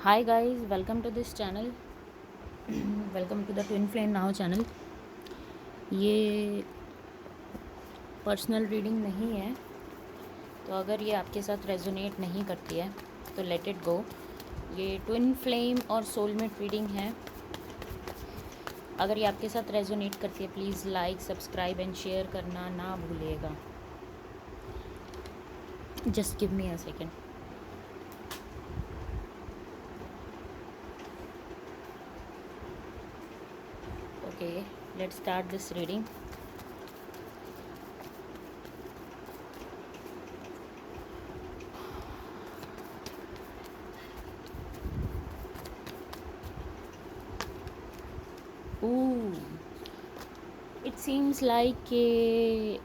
Hi guys, welcome to this channel. Welcome to the Twin Flame Now channel. ये personal reading नहीं है, तो अगर ये आपके साथ रेजोनेट नहीं करती है तो लेट इट गो। ये ट्विन फ्लेम और सोलमेट रीडिंग है। अगर ये आपके साथ रेजोनेट करती है please like, subscribe and share करना ना भूलिएगा। Just give me a second. Okay, let's start this reading. It seems like कि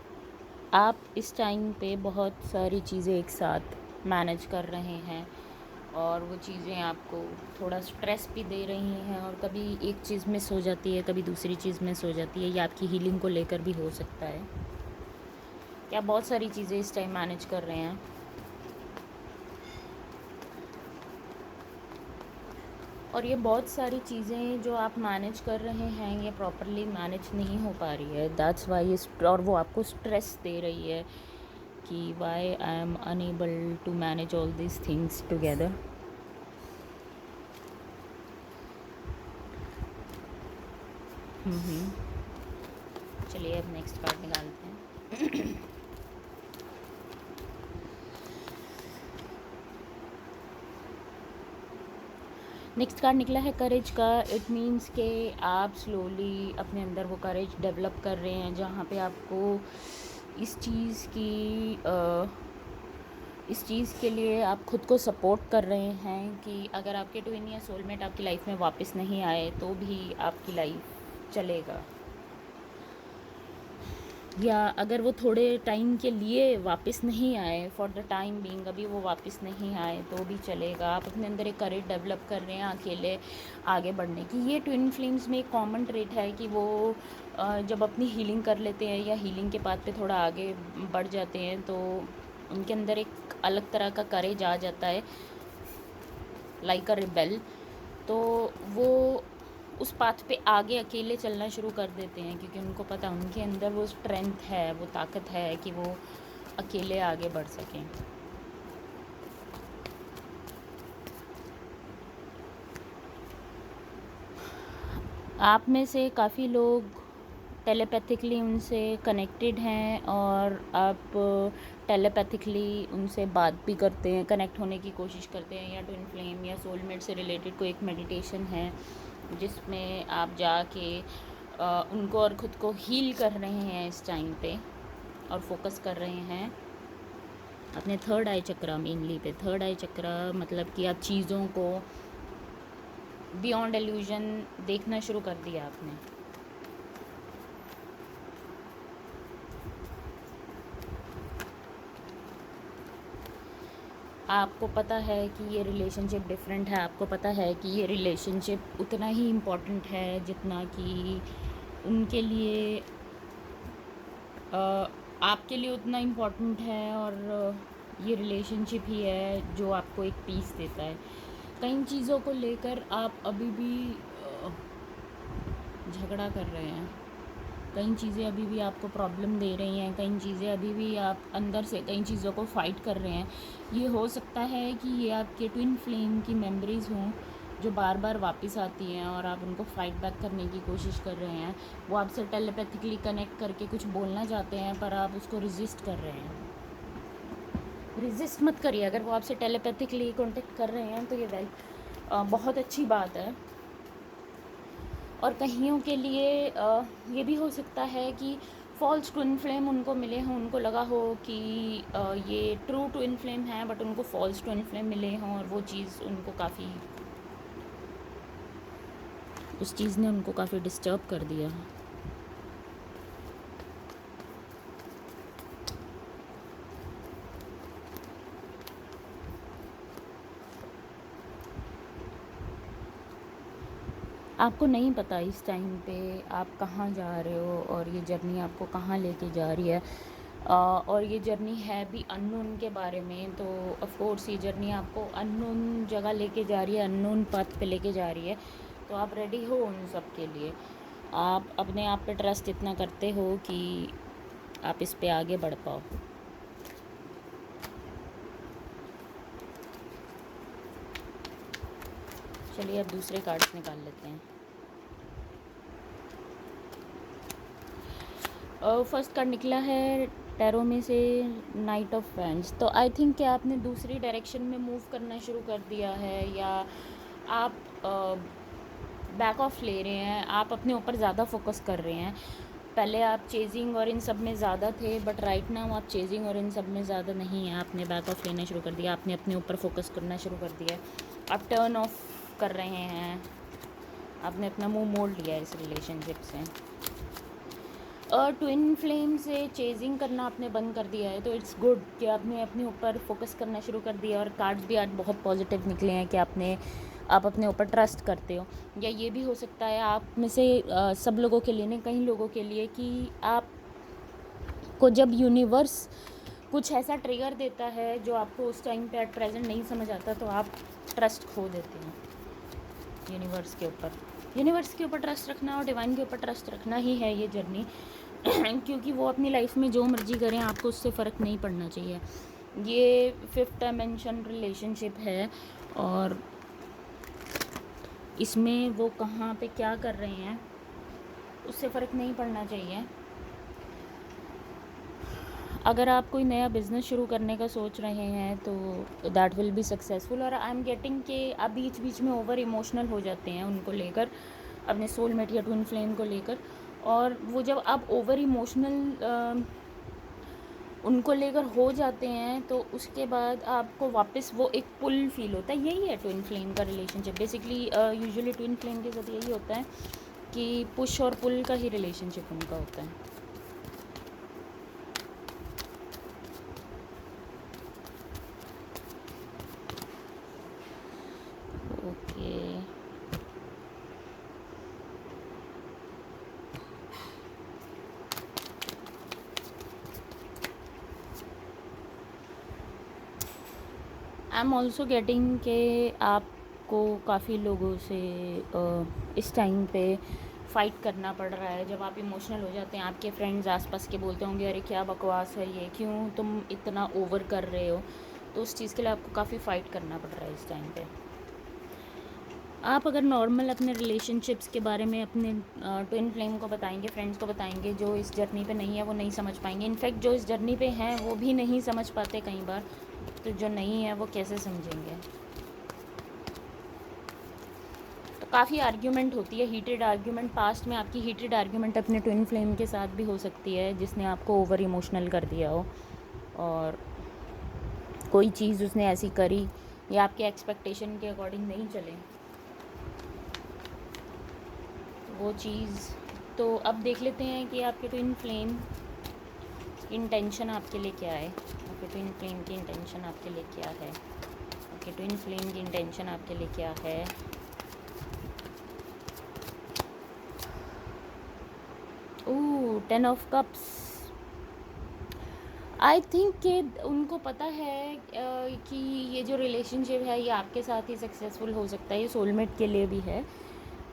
आप इस टाइम पे बहुत सारी चीज़ें एक साथ मैनेज कर रहे हैं और वो चीज़ें आपको थोड़ा स्ट्रेस भी दे रही हैं, और कभी एक चीज़ मिस हो जाती है, कभी दूसरी चीज़ मिस हो जाती है। ये आपकी हीलिंग को लेकर भी हो सकता है कि आप बहुत सारी चीज़ें इस टाइम मैनेज कर रहे हैं, और ये बहुत सारी चीज़ें जो आप मैनेज कर रहे हैं ये प्रॉपरली मैनेज नहीं हो पा रही है। दैट्स वाई, और वो आपको स्ट्रेस दे रही है कि why I am unable to manage all this things together. चलिए अब नेक्स्ट कार्ड निकालते हैं। नेक्स्ट कार्ड निकला है करेज का। इट मीन्स कि आप स्लोली अपने अंदर वो करेज डेवलप कर रहे हैं जहाँ पे आपको इस चीज़ की इस चीज़ के लिए आप खुद को सपोर्ट कर रहे हैं कि अगर आपके ट्विन या सोलमेट आपकी लाइफ में वापस नहीं आए तो भी आपकी लाइफ चलेगा, या अगर वो थोड़े टाइम के लिए वापस नहीं आए, फॉर द टाइम बीइंग अभी वो वापस नहीं आए तो भी चलेगा। आप अपने अंदर एक करेज डेवलप कर रहे हैं अकेले आगे बढ़ने की। ये ट्विन फ्लेम्स में एक कॉमन ट्रेट है कि वो जब अपनी हीलिंग कर लेते हैं या हीलिंग के पाथ पे थोड़ा आगे बढ़ जाते हैं तो उनके अंदर एक अलग तरह का करेज आ जाता है, लाइक अ रिबेल। तो वो उस पाथ पे आगे अकेले चलना शुरू कर देते हैं क्योंकि उनको पता, उनके अंदर वो स्ट्रेंथ है, वो ताकत है कि वो अकेले आगे बढ़ सकें। आप में से काफ़ी लोग टेलीपैथिकली उनसे कनेक्टेड हैं और आप टेलीपैथिकली उनसे बात भी करते हैं, कनेक्ट होने की कोशिश करते हैं, या ट्विन फ्लेम या सोलमेट से रिलेटेड कोई एक मेडिटेशन है जिसमें आप जाके उनको और ख़ुद को हील कर रहे हैं इस टाइम पे, और फोकस कर रहे हैं अपने थर्ड आई चक्रा मेनली पे। थर्ड आई चक्रा मतलब कि आप चीज़ों को बियॉन्ड एल्यूजन देखना शुरू कर दिया आपने। आपको पता है कि ये रिलेशनशिप डिफरेंट है, आपको पता है कि ये रिलेशनशिप उतना ही इम्पोर्टेंट है जितना कि उनके लिए आपके लिए उतना इम्पोर्टेंट है, और ये रिलेशनशिप ही है जो आपको एक पीस देता है। कई चीज़ों को लेकर आप अभी भी झगड़ा कर रहे हैं, कई चीज़ें अभी भी आपको प्रॉब्लम दे रही हैं, कई चीज़ें अभी भी आप अंदर से कई चीज़ों को फाइट कर रहे हैं। ये हो सकता है कि ये आपके ट्विन फ्लेम की मेमोरीज़ हों जो बार बार वापस आती हैं और आप उनको फाइट बैक करने की कोशिश कर रहे हैं। वो आपसे टेलीपैथिकली कनेक्ट करके कुछ बोलना चाहते हैं पर आप उसको रेजिस्ट कर रहे हैं। रेजिस्ट मत करिए। अगर वो आपसे टेलीपैथिकली कॉन्टेक्ट कर रहे हैं तो ये बहुत अच्छी बात है। और कईयों के लिए ये भी हो सकता है कि फॉल्स ट्विन फ्लेम उनको मिले हों, उनको लगा हो कि ये ट्रू ट्विन फ्लेम है बट उनको फॉल्स ट्विन फ्लेम मिले हों, और वो चीज़ उनको काफ़ी, उस चीज़ ने उनको काफ़ी डिस्टर्ब कर दिया। आपको नहीं पता इस टाइम पे आप कहाँ जा रहे हो और ये जर्नी आपको कहाँ लेके जा रही है। और ये जर्नी है भी अननोन के बारे में, तो ऑफ कोर्स ये जर्नी आपको अननोन जगह लेके जा रही है, अननोन पथ पे लेके जा रही है, तो आप रेडी हो उन सब के लिए। आप अपने आप पे ट्रस्ट इतना करते हो कि आप इस पे आगे बढ़ पाओ। चलिए अब दूसरे कार्ड्स निकाल लेते हैं। फर्स्ट कार्ड निकला है टैरो में से नाइट ऑफ वैंड्स। तो आई थिंक कि आपने दूसरी डायरेक्शन में मूव करना शुरू कर दिया है, या आप बैक ऑफ ले रहे हैं, आप अपने ऊपर ज़्यादा फोकस कर रहे हैं। पहले आप चेजिंग और इन सब में ज़्यादा थे, बट राइट नाउ आप चेजिंग और इन सब में ज़्यादा नहीं है। आपने बैक ऑफ लेना शुरू कर दिया, आपने अपने ऊपर फोकस करना शुरू कर दिया, आप टर्न ऑफ कर रहे हैं, आपने अपना मुंह मोड़ लिया इस रिलेशनशिप से। और ट्विन फ्लेम से चेजिंग करना आपने बंद कर दिया है, तो इट्स गुड कि आपने अपने ऊपर फोकस करना शुरू कर दिया। और कार्ड्स भी आज बहुत पॉजिटिव निकले हैं कि आप अपने ऊपर ट्रस्ट करते हो। या ये भी हो सकता है आप में से सब लोगों के लिए नहीं, कई लोगों के लिए, कि आप को जब यूनिवर्स कुछ ऐसा ट्रिगर देता है जो आपको उस टाइम पे एट प्रेजेंट नहीं समझ आता, तो आप ट्रस्ट खो देते हैं यूनिवर्स के ऊपर। यूनिवर्स के ऊपर ट्रस्ट रखना और डिवाइन के ऊपर ट्रस्ट रखना ही है ये जर्नी क्योंकि वो अपनी लाइफ में जो मर्जी करें, आपको उससे फ़र्क नहीं पड़ना चाहिए। ये 5th डायमेंशन रिलेशनशिप है, और इसमें वो कहाँ पे क्या कर रहे हैं उससे फ़र्क नहीं पड़ना चाहिए। अगर आप कोई नया बिज़नेस शुरू करने का सोच रहे हैं तो दैट विल बी सक्सेसफुल। और आई एम गेटिंग कि आप बीच बीच में ओवर इमोशनल हो जाते हैं उनको लेकर, अपने सोलमेट या ट्विन फ्लेम को लेकर। और वो जब आप ओवर इमोशनल उनको लेकर हो जाते हैं, तो उसके बाद आपको वापस वो एक पुल फील होता है। यही है ट्विन फ्लेम का relationship basically. Usually twin flame के साथ यही होता है कि पुश और पुल का ही रिलेशनशिप उनका होता है। Okay, I am also getting कि आपको काफ़ी लोगों से इस टाइम पे फ़ाइट करना पड़ रहा है। जब आप इमोशनल हो जाते हैं, आपके फ्रेंड्स आसपास के बोलते होंगे अरे क्या बकवास है ये, क्यों तुम इतना ओवर कर रहे हो, तो उस चीज़ के लिए आपको काफ़ी फ़ाइट करना पड़ रहा है इस टाइम पे। आप अगर नॉर्मल अपने रिलेशनशिप्स के बारे में अपने ट्विन फ्लेम को बताएंगे, फ्रेंड्स को बताएंगे, जो इस जर्नी पे नहीं है वो नहीं समझ पाएंगे। इनफैक्ट जो इस जर्नी पे हैं वो भी नहीं समझ पाते कई बार, तो जो नहीं है वो कैसे समझेंगे। तो काफ़ी आर्ग्यूमेंट होती है, हीटेड आर्ग्यूमेंट। पास्ट में आपकी हीटेड आर्ग्यूमेंट अपने ट्विन फ्लेम के साथ भी हो सकती है, जिसने आपको ओवर इमोशनल कर दिया हो, और कोई चीज़ उसने ऐसी करी या आपके एक्सपेक्टेशन के अकॉर्डिंग नहीं चले, वो चीज़। तो अब देख लेते हैं कि आपके ट्विन फ्लेम की इंटेंशन आपके लिए क्या है। आपके ट्विन फ्लेम की इंटेंशन आपके लिए क्या है। आपके ट्विन फ्लेम की इंटेंशन आपके लिए क्या है। ओह, 10 ऑफ कप्स। आई थिंक कि उनको पता है कि ये जो रिलेशनशिप है ये आपके साथ ही सक्सेसफुल हो सकता है, ये सोलमेट के लिए भी है।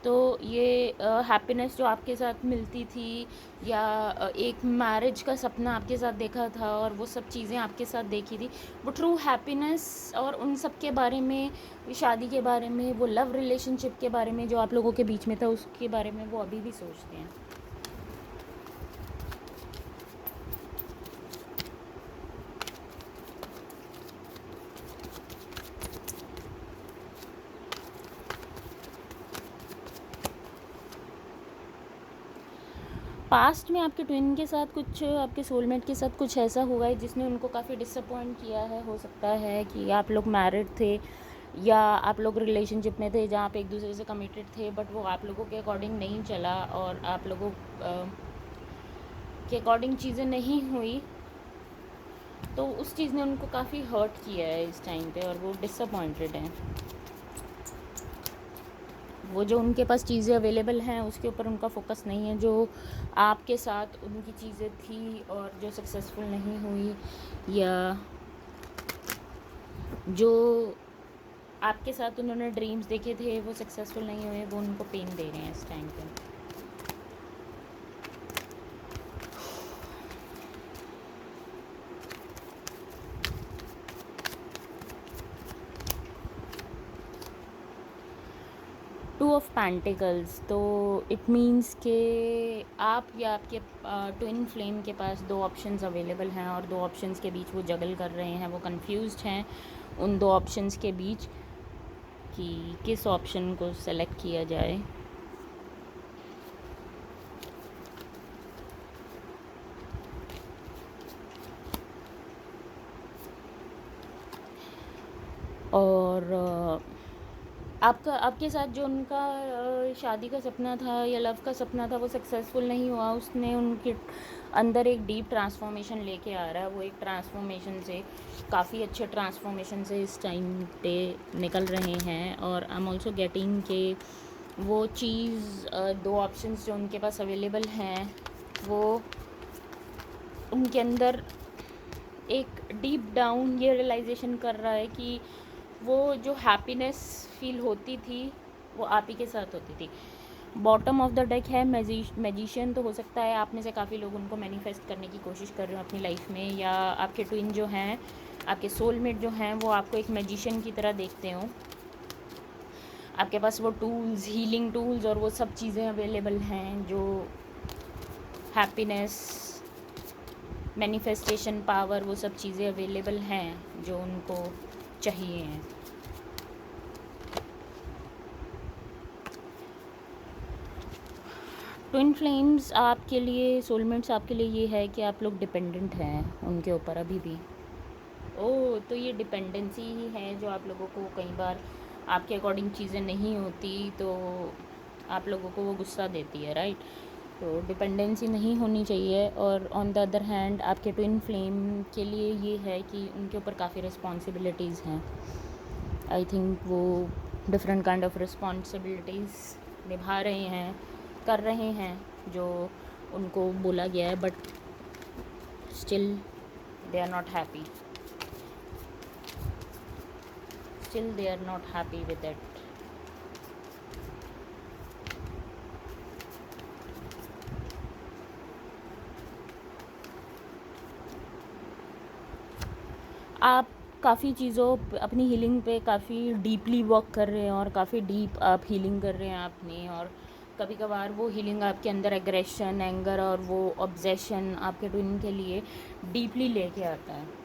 तो ये हैप्पीनेस जो आपके साथ मिलती थी, या एक मैरिज का सपना आपके साथ देखा था और वो सब चीज़ें आपके साथ देखी थी, वो ट्रू हैप्पीनेस और उन सब के बारे में, शादी के बारे में, वो लव रिलेशनशिप के बारे में जो आप लोगों के बीच में था, उसके बारे में वो अभी भी सोचते हैं। पास्ट में आपके ट्विन के साथ कुछ, आपके सोलमेट के साथ कुछ ऐसा हुआ है जिसने उनको काफ़ी डिसअपॉइंट किया है। हो सकता है कि आप लोग मैरिड थे या आप लोग रिलेशनशिप में थे जहाँ आप एक दूसरे से कमिटेड थे, बट वो आप लोगों के अकॉर्डिंग नहीं चला और आप लोगों के अकॉर्डिंग चीज़ें नहीं हुई, तो उस चीज़ ने उनको काफ़ी हर्ट किया है इस टाइम पे, और वो डिसअपॉइंटेड हैं। वो जो उनके पास चीज़ें अवेलेबल हैं उसके ऊपर उनका फोकस नहीं है, जो आपके साथ उनकी चीज़ें थी और जो सक्सेसफुल नहीं हुई, या जो आपके साथ उन्होंने ड्रीम्स देखे थे वो सक्सेसफुल नहीं हुए, वो उनको पेन दे रहे हैं इस टाइम पे। टू ऑफ पेंटिकल्स, तो इट मीन्स के आप या आपके ट्विन फ्लेम के पास दो ऑप्शंस अवेलेबल हैं और दो ऑप्शंस के बीच वो जगल कर रहे हैं, वो कंफ्यूज्ड हैं उन दो ऑप्शंस के बीच कि किस ऑप्शन को सेलेक्ट किया जाए। और आपके साथ जो उनका शादी का सपना था या लव का सपना था वो सक्सेसफुल नहीं हुआ, उसने उनके अंदर एक डीप ट्रांसफॉर्मेशन लेके आ रहा है। वो एक ट्रांसफॉर्मेशन से, काफ़ी अच्छे ट्रांसफॉर्मेशन से इस टाइम पे निकल रहे हैं। और आई एम ऑल्सो गेटिंग के वो चीज़, दो ऑप्शंस जो उनके पास अवेलेबल हैं वो उनके अंदर एक डीप डाउन ये रियलाइजेशन कर रहा है कि वो जो हैप्पीनेस फील होती थी वो आप ही के साथ होती थी। बॉटम ऑफ द डेक है मैजिशियन, तो हो सकता है आप में से काफ़ी लोग उनको मैनिफेस्ट करने की कोशिश कर रहे हो अपनी लाइफ में, या आपके ट्विन जो हैं, आपके सोलमेट जो हैं, वो आपको एक मैजिशियन की तरह देखते हो। आपके पास वो टूल्स, हीलिंग टूल्स और वो सब चीज़ें अवेलेबल हैं जो हैप्पीनेस, मैनिफेस्टेशन पावर, वो सब चीज़ें अवेलेबल हैं जो उनको चाहिए हैं। ट्विन फ्लेम्स आपके लिए, सोलमेट्स आपके लिए ये है कि आप लोग डिपेंडेंट हैं उनके ऊपर अभी भी। ओह, तो ये डिपेंडेंसी ही है जो आप लोगों को कई बार आपके अकॉर्डिंग चीज़ें नहीं होती तो आप लोगों को वो गुस्सा देती है, राइट। तो डिपेंडेंसी नहीं होनी चाहिए। और ऑन द अदर हैंड आपके ट्विन फ्लेम के लिए ये है कि उनके ऊपर काफ़ी रिस्पॉन्सिबिलिटीज़ हैं। आई थिंक वो डिफरेंट काइंड ऑफ रिस्पॉन्सिबिलिटीज़ निभा रहे हैं, कर रहे हैं जो उनको बोला गया है, but still they are not happy, still they are not happy with it. आप काफ़ी चीज़ों अपनी हीलिंग पे काफ़ी डीपली वर्क कर रहे हैं और काफ़ी डीप आप हीलिंग कर रहे हैं अपनी। और कभी कभार वो हीलिंग आपके अंदर एग्रेशन, एंगर और वो ऑब्सेशन आपके ट्विन के लिए डीपली लेके आता है।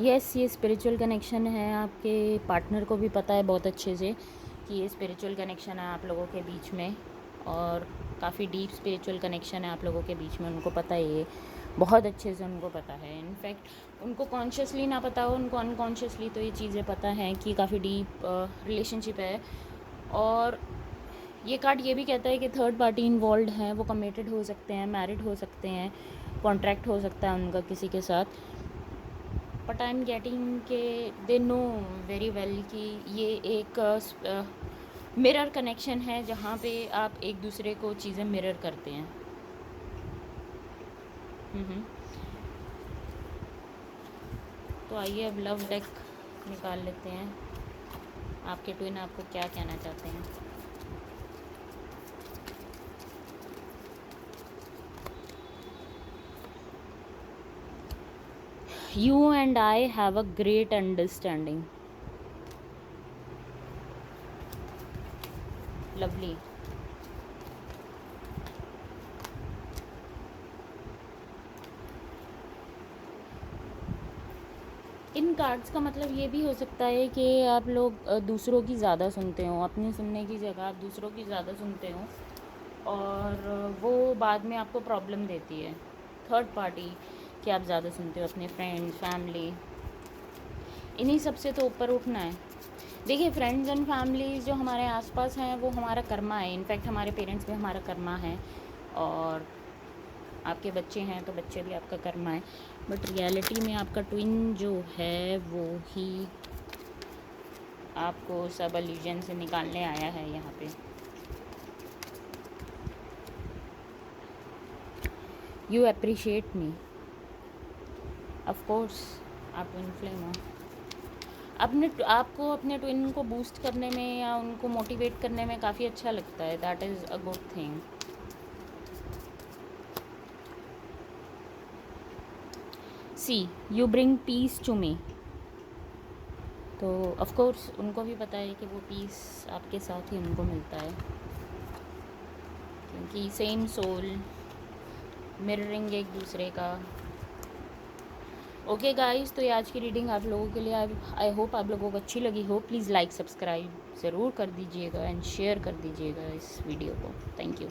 यस, ये स्पिरिचुअल कनेक्शन है। आपके पार्टनर को भी पता है बहुत अच्छे से कि ये स्पिरिचुअल कनेक्शन है आप लोगों के बीच में, और काफ़ी डीप स्पिरिचुअल कनेक्शन है आप लोगों के बीच में। उनको पता है, ये बहुत अच्छे से उनको पता है। इनफैक्ट उनको कॉन्शियसली ना पता हो, उनको अनकॉन्शियसली तो ये चीज़ें पता हैं कि काफ़ी डीप रिलेशनशिप है। और ये कार्ड ये भी कहता है कि थर्ड पार्टी इन्वॉल्व हैं, वो कमिटेड हो सकते हैं, मैरिड हो सकते हैं, कॉन्ट्रैक्ट हो सकता है उनका किसी के साथ। बट आई एम गेटिंग के दे नो वेरी वेल कि ये एक मिरर कनेक्शन है जहाँ पे आप एक दूसरे को चीज़ें मिरर करते हैं। तो आइए अब लव डेक निकाल लेते हैं, आपके ट्विन आपको क्या कहना चाहते हैं। You and I have a great understanding. Lovely. In cards का मतलब ये भी हो सकता है कि आप लोग दूसरों की ज़्यादा सुनते हो, अपनी सुनने की जगह आप दूसरों की ज़्यादा सुनते हो, और वो बाद में आपको प्रॉब्लम देती है। थर्ड पार्टी कि आप ज़्यादा सुनते हो, अपने फ्रेंड्स, फैमिली, इन्हीं सब से तो ऊपर उठना है। देखिए, फ्रेंड्स एंड फैमिलीज़ जो हमारे आसपास हैं वो हमारा कर्मा है। इनफैक्ट हमारे पेरेंट्स भी हमारा कर्मा है। और आपके बच्चे हैं तो बच्चे भी आपका कर्मा है, बट रियलिटी में आपका ट्विन जो है वो ही आपको सब इल्यूजन से निकालने आया है यहाँ पे। You appreciate me, of course आप ट्विन फ्लेम हो। आपको अपने ट्विन को बूस्ट करने में या उनको मोटिवेट करने में काफ़ी अच्छा लगता है, that is a good thing. See you bring peace to me, तो ऑफ कोर्स उनको भी पता है कि वो पीस आपके साथ ही उनको मिलता है, क्योंकि सेम सोल, मिररिंग एक दूसरे का। ओके गाइस, तो ये आज की रीडिंग आप लोगों के लिए आई होप आप लोगों को अच्छी लगी हो। प्लीज़ लाइक सब्सक्राइब ज़रूर कर दीजिएगा एंड शेयर कर दीजिएगा इस वीडियो को। Thank you.